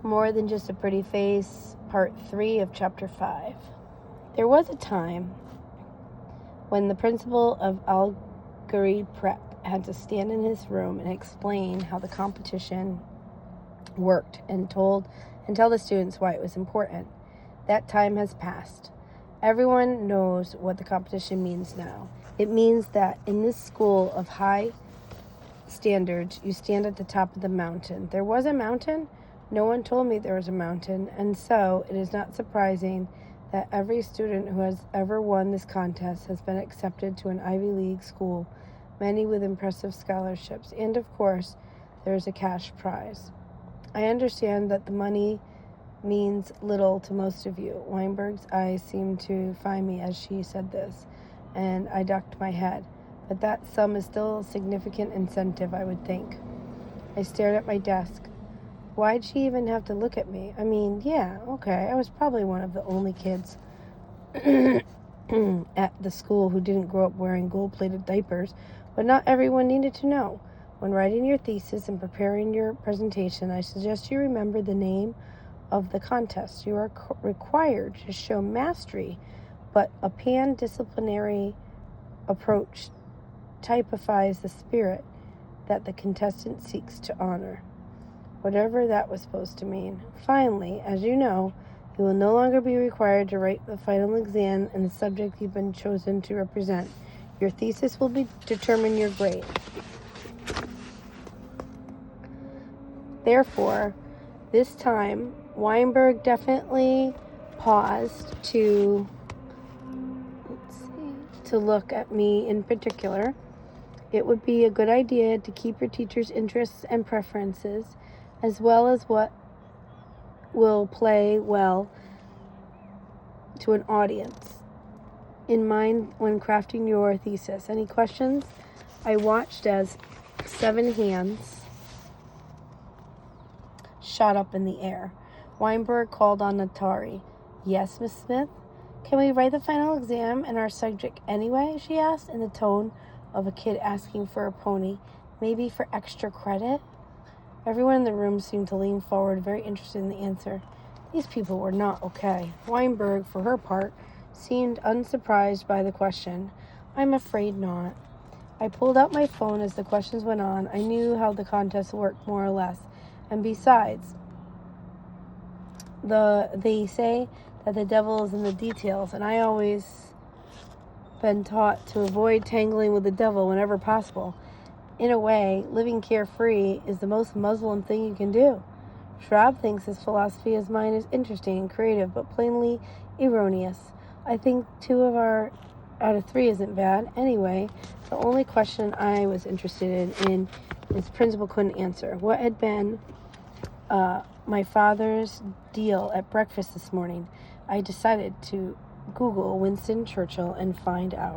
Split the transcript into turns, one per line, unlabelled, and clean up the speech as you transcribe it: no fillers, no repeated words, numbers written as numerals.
More Than Just a Pretty Face, Part 3 of Chapter 5. There was a time when the principal of Algerie Prep had to stand in his room and explain how the competition worked and tell the students why it was important. That time has passed. Everyone knows what the competition means now. It means that in this school of high standards, you stand at the top of the mountain. There was a mountain? No one told me there was a mountain, and so it is not surprising that every student who has ever won this contest has been accepted to an Ivy League school, many with impressive scholarships, and of course, there is a cash prize. I understand that the money means little to most of you. Weinberg's eyes seemed to find me as she said this, and I ducked my head. But that sum is still a significant incentive, I would think. I stared at my desk. Why'd she even have to look at me? I mean, yeah, okay, I was probably one of the only kids at the school who didn't grow up wearing gold-plated diapers, but not everyone needed to know. When writing your thesis and preparing your presentation, I suggest you remember the name of the contest. You are required to show mastery, but a pan-disciplinary approach typifies the spirit that the contestant seeks to honor, whatever that was supposed to mean. Finally, as you know, you will no longer be required to write the final exam in the subject you've been chosen to represent. Your thesis will determine your grade. Therefore, this time, Weinberg definitely paused to look at me in particular. It would be a good idea to keep your teacher's interests and preferences, as well as what will play well to an audience, in mind when crafting your thesis. Any questions? I watched as 7 hands shot up in the air. Weinberg called on Natari. Yes, Miss Smith? Can we write the final exam in our subject anyway? She asked, in the tone of a kid asking for a pony. Maybe for extra credit? Everyone in the room seemed to lean forward, very interested in the answer. These people were not okay. Weinberg, for her part, seemed unsurprised by the question. I'm afraid not. I pulled out my phone as the questions went on. I knew how the contest worked, more or less. And besides, they say that the devil is in the details, and I always been taught to avoid tangling with the devil whenever possible. In a way, living carefree is the most Muslim thing you can do. Schwab thinks his philosophy as mine is interesting and creative, but plainly erroneous. I think 2 out of 3 isn't bad. Anyway, the only question I was interested in his principal couldn't answer. What had been my father's deal at breakfast this morning? I decided to Google Winston Churchill and find out.